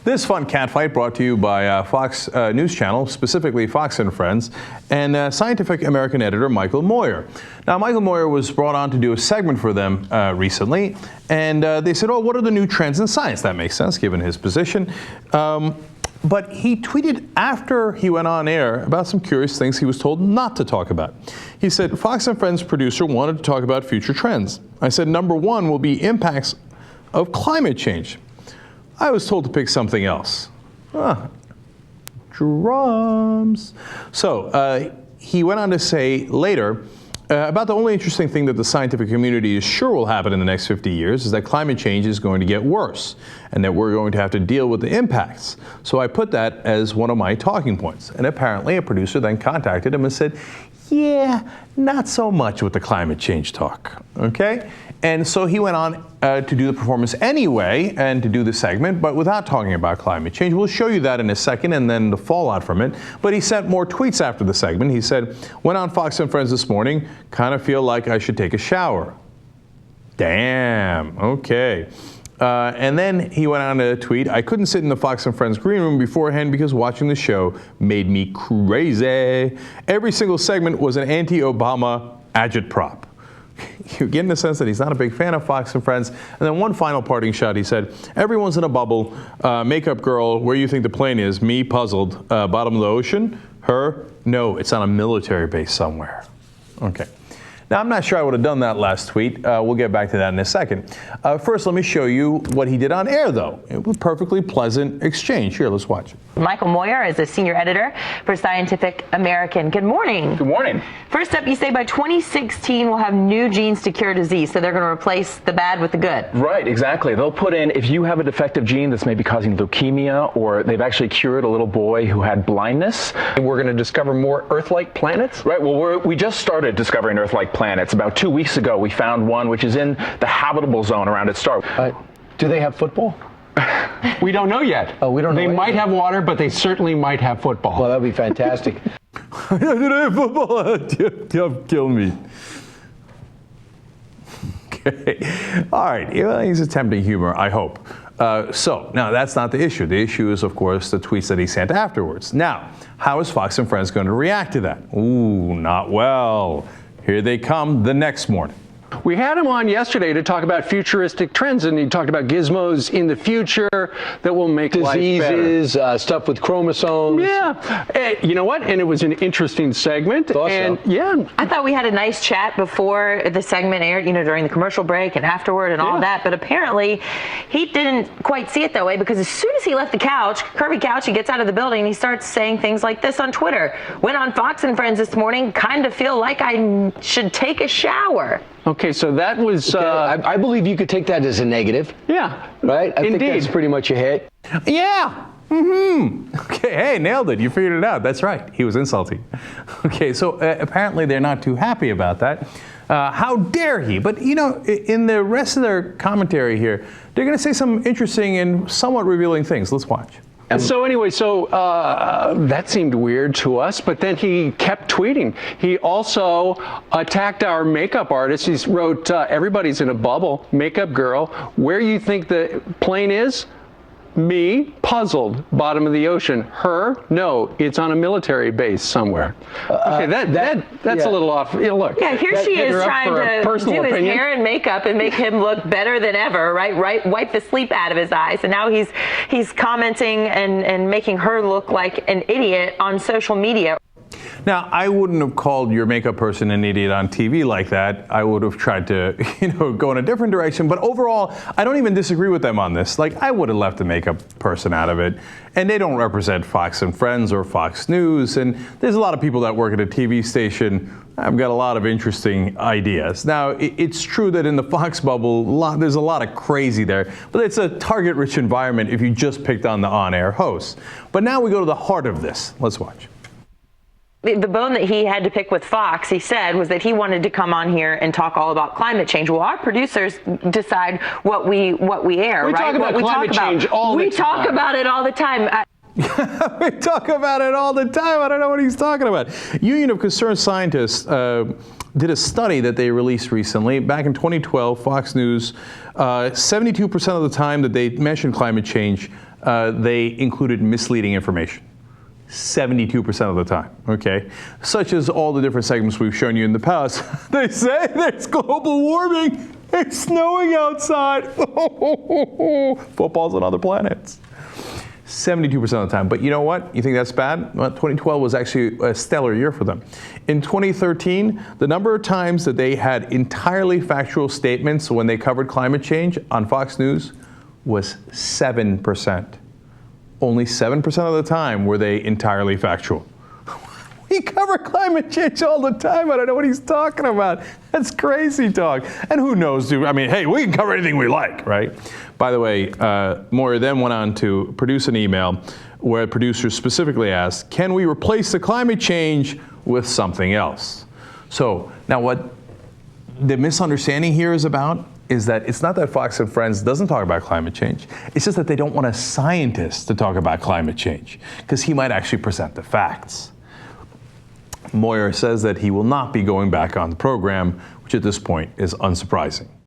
This fun catfight brought to you by Fox News Channel, specifically Fox and Friends, and Scientific American editor Michael Moyer. Now, Michael Moyer was brought on to do a segment for them recently, and they said, oh, what are the new trends in science? That makes sense, given his position. But he tweeted after he went on air about some curious things he was told not to talk about. He said, Fox and Friends producer wanted to talk about future trends. I said, number one will be impacts of climate change. I was told to pick something else. Drums. So he went on to say later, about the only interesting thing that the scientific community is sure will happen in the next 50 years is that climate change is going to get worse and that we're going to have to deal with the impacts. So I put that as one of my talking points. And apparently a producer then contacted him and said, yeah, not so much with the climate change talk, okay? And so he went on to do the performance anyway and to do the segment, but without talking about climate change. We'll show you that in a second and then the fallout from it. But he sent more tweets after the segment. He said, went on Fox and Friends this morning, kind of feel like I should take a shower. Damn, okay. And then he went on to tweet, I couldn't sit in the Fox and Friends green room beforehand because watching the show made me crazy. Every single segment was an anti-Obama agitprop. You're getting the sense that he's not a big fan of Fox and Friends. And then one final parting shot, he said, everyone's in a bubble. Makeup girl, where you think the plane is? Me, puzzled. Bottom of the ocean? Her? No, it's on a military base somewhere. Okay. Now, I'm not sure I would have done that last tweet. We'll get back to that in a second. First, let me show you what he did on air, though. It was a perfectly pleasant exchange. Here, let's watch it. Michael Moyer is a senior editor for Scientific American. Good morning. Good morning. First up, you say by 2016 we'll have new genes to cure disease, so they're going to replace the bad with the good. Right, exactly. They'll put in, if you have a defective gene that's maybe causing leukemia, or they've actually cured a little boy who had blindness. We're going to discover more Earth-like planets? Right, well, we just started discovering Earth-like planets. About 2 weeks ago, we found one which is in the habitable zone around its star. Do they have football? We don't know yet. Oh, we don't know. They might have water, but they certainly might have football. Well, that would be fantastic. Football, kill me. Okay. All right. Well, he's attempting humor, I hope. So, now that's not the issue. The issue is, of course, the tweets that he sent afterwards. Now, how is Fox and Friends going to react to that? Ooh, not well. Here they come the next morning. We had him on yesterday to talk about futuristic trends, and he talked about gizmos in the future that will make diseases, stuff with chromosomes. Yeah, you know what? And it was an interesting segment. And so. Yeah, I thought we had a nice chat before the segment aired, you know, during the commercial break and afterward and all that. But apparently, he didn't quite see it that way, because as soon as he left the couch, curvy couch, he gets out of the building and he starts saying things like this on Twitter. Went on Fox and Friends this morning, kind of feel like I should take a shower. Okay, so that was... I believe you could take that as a negative. Yeah. Right? I Indeed. think that's pretty much a hit. Yeah. Mm-hmm. Okay, hey, nailed it. You figured it out. That's right. He was insulting. Okay, so apparently they're not too happy about that. How dare he? But, you know, in the rest of their commentary here, they're going to say some interesting and somewhat revealing things. Let's watch. So anyway, that seemed weird to us, but then he kept tweeting. He also attacked our makeup artist. He wrote, everybody's in a bubble, makeup girl, where you think the plane is? Me, puzzled, bottom of the ocean. Her, no, it's on a military base somewhere. Okay, that's a little off. You know, look. Yeah, here she is trying to do his hair and makeup and make him look better than ever, right? Wipe the sleep out of his eyes. And now he's commenting and making her look like an idiot on social media. Now, I wouldn't have called your makeup person an idiot on TV like that. I would have tried to, go in a different direction. But overall, I don't even disagree with them on this. Like, I would have left the makeup person out of it. And they don't represent Fox and Friends or Fox News. And there's a lot of people that work at a TV station. I've got a lot of interesting ideas. Now, it's true that in the Fox bubble, there's a lot of crazy there. But it's a target-rich environment if you just picked on the on-air hosts. But now we go to the heart of this. Let's watch. The bone that he had to pick with Fox, he said, was that he wanted to come on here and talk all about climate change. Well, our producers decide what we air, we right? Talk about climate change all the time. We talk about it all the time. We talk about it all the time. I don't know what he's talking about. Union of Concerned Scientists did a study that they released recently. Back in 2012, Fox News, 72% of the time that they mentioned climate change, they included misleading information. 72% of the time, okay? Such as all the different segments we've shown you in the past. They say there's global warming. It's snowing outside. Footballs on other planets. 72% of the time. But you know what? You think that's bad? Well, 2012 was actually a stellar year for them. In 2013, the number of times that they had entirely factual statements when they covered climate change on Fox News was 7%. Only 7% of the time were they entirely factual. We cover climate change all the time. I don't know what he's talking about. That's crazy talk. And who knows, dude? I mean, hey, we can cover anything we like, right? By the way, Moyer then went on to produce an email where producers specifically asked, can we replace the climate change with something else? So now what the misunderstanding here is about is that it's not that Fox and Friends doesn't talk about climate change. It's just that they don't want a scientist to talk about climate change because he might actually present the facts. Moyer says that he will not be going back on the program, which at this point is unsurprising.